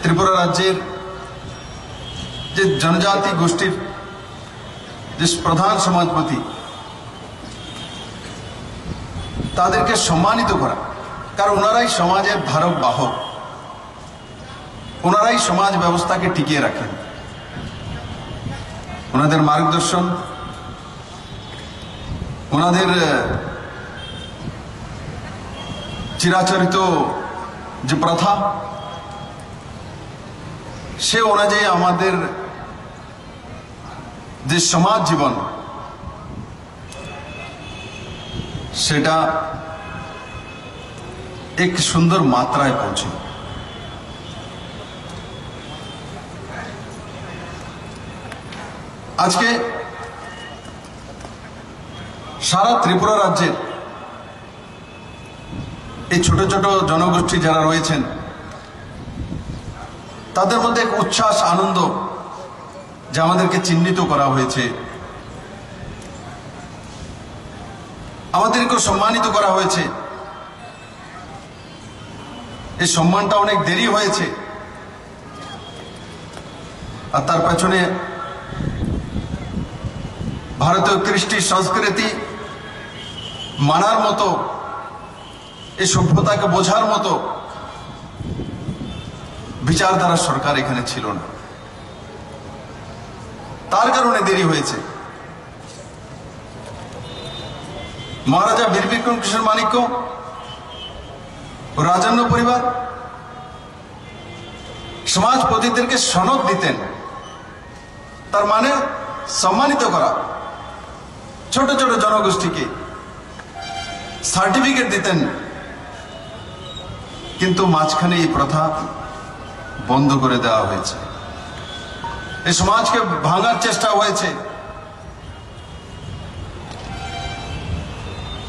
ত্রিপুরা রাজ্যের যে জনজাতি গোষ্ঠীর যে প্রধান সমাজপতি তাদেরকে সম্মানিত করা, কারণ ওনারাই সমাজের ধারক বাহক, ওনারাই সমাজ ব্যবস্থাকে টিকিয়ে রাখেন। ওনাদের মার্গদর্শন, ওনাদের চিরাচরিত যে প্রথা সে অনুযায়ী আমাদের যে সমাজ জীবন সেটা এক সুন্দর মাত্রায় পৌঁছে। আজকে সারা ত্রিপুরা রাজ্যের এই ছোট ছোট জনগোষ্ঠী যারা রয়েছেন তাদের মধ্যে এক উচ্ছ্বাস, আনন্দ যা আমাদেরকে চিহ্নিত করা হয়েছে, আমাদেরকে সম্মানিত করা হয়েছে। এই সম্মানটা অনেক দেরি হয়েছে, আর তার পেছনে ভারতীয় কৃষ্টি সংস্কৃতি মানার মতো, এই সভ্যতাকে বোঝার মতো বিচারধারা সরকার এখানে ছিল না, তার কারণে দেরি হয়েছে। মহারাজা বীর বিক্রম কিশোর মাণিক্য ও রাজন্য পরিবার সমাজপতিদেরকে সনদ দিতেন, তার মানে সম্মানিত করা। ছোট ছোট জনগোষ্ঠীকে সার্টিফিকেট দিতেন, কিন্তু মাঝখানে এই প্রথা বন্ধ করে দেওয়া হয়েছে। এই সমাজকে ভাঙার চেষ্টা হয়েছে,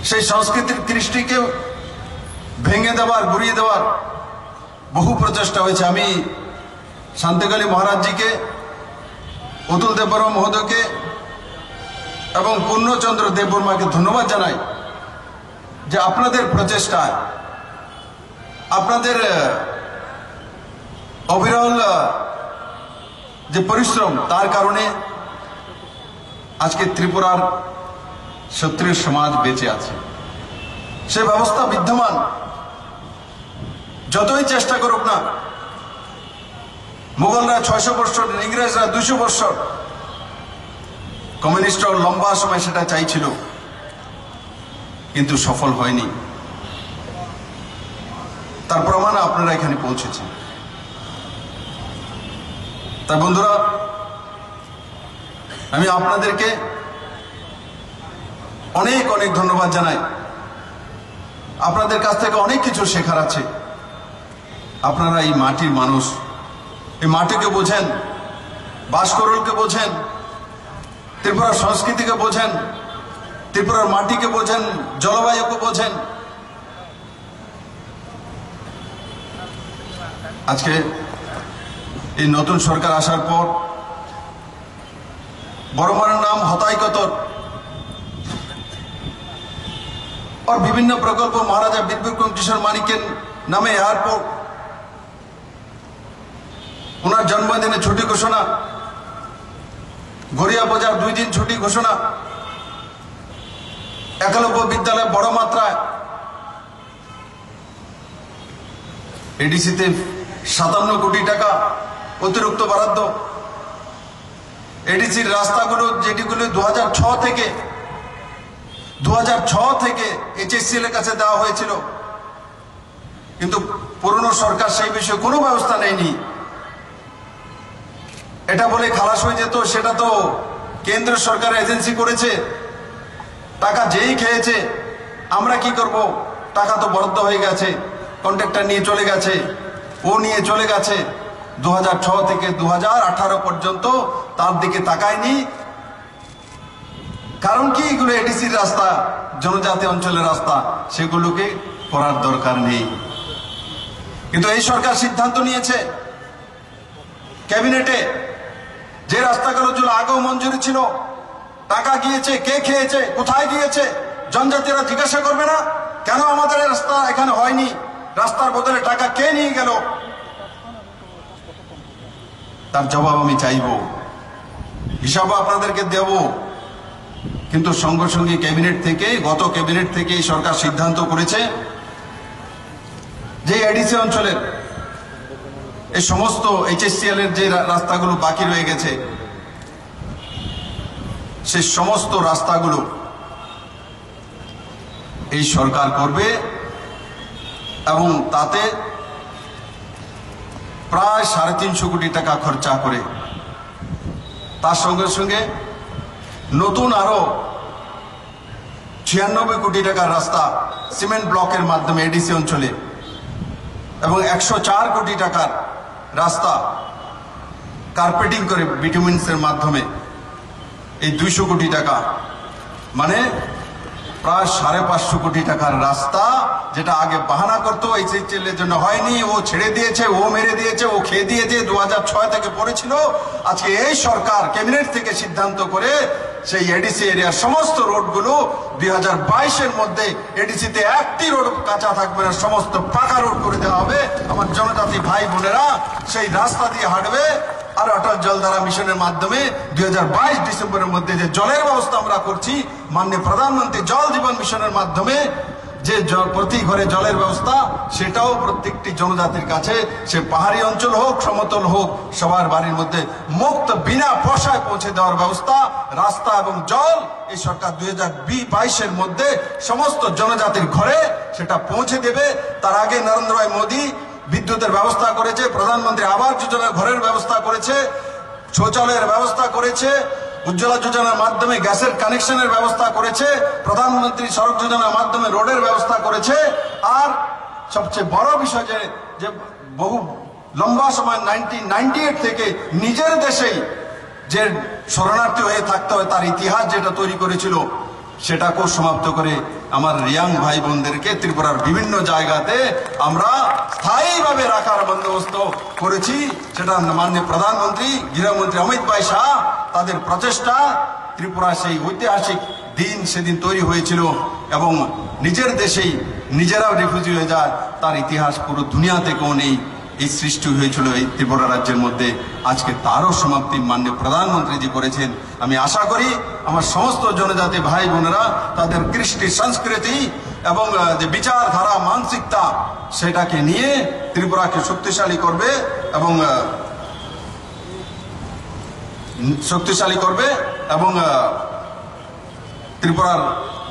সেই সংস্কৃতির কৃষ্টিকে ভেঙে দেওয়ার, গুড়িয়ে দেওয়ার বহু প্রচেষ্টা হয়েছে। আমি শান্তিকালী মহারাজজিকে, অতুল দেববর্মা মহোদয়কে এবং পূর্ণচন্দ্র দেববর্মাকে ধন্যবাদ জানাই যে আপনাদের প্রচেষ্টায়, আপনাদের অবিরল যে পরিশ্রম, তার কারণে আজকে ত্রিপুরার ক্ষত্রিয় সমাজ বেঁচে আছে। সে ব্যবস্থা বিদ্যমান, যতই চেষ্টা করুক না, মুঘলরা 600 বছর, ইংরেজরা 200 বছর, কমিউনিস্টরা লম্বা সময় সেটা চাইছিল, কিন্তু সফল হয়নি। তার প্রমাণ আপনারা এখানে পৌঁছেছেন। তাই বন্ধুরা, আমি আপনাদেরকে অনেক অনেক ধন্যবাদ জানাই। আপনাদের কাছ থেকে অনেক কিছু শেখার আছে। আপনারা এই মাটির মানুষ, এই মাটিকে বোঝেন, বাসকরলকে বোঝেন, ত্রিপুরার সংস্কৃতিকে বোঝেন, ত্রিপুরার মাটিকে বোঝেন, জলবায়ুকে বোঝেন। আজকে এই নতুন সরকার আসার পর বড়মার নাম হতাই কতর और विभिन्न प्रकल्प, महाराजा वीर विक्रम किशोर माणिक्येर नामे एयरपोर्ट, उनार जन्मदिने छुट्टी घोषणा, गड़िया बाजार 2 दिन छुट्टी घोषणा, एकलव्य विद्यालय बड़ मात्राय, एडिसिते 57 कोटी टाका अतिरिक्त बराद्द, एडिसिर रास्तागुलो जेटिगुलो 2006 থেকে এইচএসসি এর কাছে দেওয়া হয়েছিল, কিন্তু পুরনো সরকার সেই বিষয়ে কোনো ব্যবস্থা নেয়নি। এটা বলে খালাস হয়ে যেত, সেটা তো কেন্দ্র সরকার এজেন্সি করেছে, টাকা যেই খেয়েছে। আমরা কি করব? টাকা তো বরাদ্দ হয়ে গেছে, কন্ট্রাক্টর নিয়ে চলে গেছে, ও নিয়ে চলে গেছে। 2006 থেকে 2018 পর্যন্ত তার দিকে তাকায়নি। কারণ কি? এগুলো এডিসির রাস্তা, জনজাতি অঞ্চলের রাস্তা, সেগুলোকে করার দরকার নেই। কিন্তু এই সরকার সিদ্ধান্ত নিয়েছে ক্যাবিনেটে, যে রাস্তাগুলো আগেও মঞ্জুরি ছিল, টাকা গিয়েছে, কে খেয়েছে, কোথায় গিয়েছে, জনজাতিরা জিজ্ঞাসা করবে না কেন আমাদের রাস্তা এখানে হয়নি, রাস্তার বদলে টাকা কে নিয়ে গেল? তার জবাব আমি চাইব, হিসাব আপনাদেরকে দেব। কিন্তু সঙ্গে সঙ্গে গত ক্যাবিনেট থেকে সরকার সিদ্ধান্ত করেছে যে এডিসি অঞ্চলের এই সমস্ত HSCL এর যে রাস্তাগুলো বাকি রয়ে গেছে সেই সমস্ত রাস্তাগুলো এই সরকার করবে এবং তাতে প্রায় 350 কোটি টাকা খরচা করে তার সঙ্গে সঙ্গে নতুন আরো 96 কোটি টাকার রাস্তা সিমেন্ট ব্লকের মাধ্যমে এডিসি অঞ্চলে এবং 104 কোটি টাকার রাস্তা কার্পেটিং করে বিটুমিনসের মাধ্যমে এই 200 কোটি টাকা, মানে প্রায় 550 কোটি টাকার রাস্তা, যেটা আগে বাহানা করতো HSCL এর জন্য হয়নি, ও ছেড়ে দিয়েছে, ও মেরে দিয়েছে, ও খেয়ে দিয়েছে, 2006 থেকে পড়েছিল। আজকে এই সরকার ক্যাবিনেট থেকে সিদ্ধান্ত করে সেই এডিসি এরিয়ার সমস্ত রোডগুলো 2022-এর মধ্যে এডিসিতে একটি রোড কাঁচা থাকবে না, সমস্ত পাকা রোড করে দেওয়া হবে। আমার জনজাতি ভাই বোনেরা সেই রাস্তা দিয়ে হাঁটবে। আর অটল জলধারা মিশনের মাধ্যমে 2022 ডিসেম্বরের মধ্যে যে জলের ব্যবস্থা আমরা করছি, মাননীয় প্রধানমন্ত্রী জল জীবন মিশনের মাধ্যমে যে প্রতি ঘরে জলের ব্যবস্থা, সেটাও প্রত্যেকটি জনজাতির কাছে, সে পাহাড়ি অঞ্চল হোক সমতল হোক, সবার বাড়ির মধ্যে মুক্ত বিনা পয়সায় পৌঁছে দেওয়ার ব্যবস্থা, রাস্তা এবং জল এই সরকার 2022-এর মধ্যে সমস্ত জনজাতির ঘরে সেটা পৌঁছে দেবে। তার আগে নরেন্দ্র ভাই মোদী বিদ্যুতের ব্যবস্থা করেছে, প্রধানমন্ত্রী আবাস যোজনা ঘরের ব্যবস্থা করেছে, শৌচালয়ের ব্যবস্থা করেছে, উজ্জ্বলা যোজনার মাধ্যমে গ্যাসের কানেকশনের ব্যবস্থা করেছে, প্রধানমন্ত্রী সড়ক যোজনার মাধ্যমে রোডের ব্যবস্থা করেছে। আর সবচেয়ে বড় বিষয় যে বহু লম্বা সময় 1998 থেকে নিজের দেশেই যে শরণার্থী হয়ে থাকতে হয় তার ইতিহাস যেটা তৈরি করেছিল, সেটাকেও সমাপ্ত করে আমার রিয়াং ভাই বোনদেরকে ত্রিপুরার বিভিন্ন জায়গাতে আমরা স্থায়ীভাবে রাখার বন্দোবস্ত করেছি। সেটা মাননীয় প্রধানমন্ত্রী গৃহমন্ত্রী অমিত ভাই শাহ তাদের প্রচেষ্টা, ত্রিপুরা সেই ঐতিহাসিক দিন সেদিন তৈরি হয়েছিল এবং নিজের দেশেই নিজেরাও রিফিউজি হয়ে যায়, তার ইতিহাস পুরো দুনিয়াতে কেউ নেই। এই সৃষ্টি হয়েছিল এই ত্রিপুরা রাজ্যের মধ্যে, আজকে তারও সমাপ্তি মাননীয় প্রধানমন্ত্রীজি করেছেন। আমি আশা করি আমার সমস্ত জনজাতি ভাই বোনেরা তাদের কৃষ্টি সংস্কৃতি এবং যে বিচারধারা মানসিকতা সেটাকে নিয়ে ত্রিপুরাকে শক্তিশালী করবে এবং ত্রিপুরার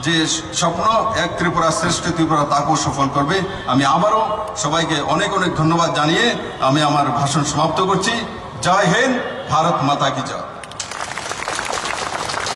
যে স্বপ্ন এক ত্রিপুরা শ্রেষ্ঠ ত্রিপুরা তাকেও সফল করবে। আমি আবারও সবাইকে অনেক অনেক ধন্যবাদ জানিয়ে আমি আমার ভাষণ সমাপ্ত করছি। জয় হিন্দ, ভারত মাতা কি জয়।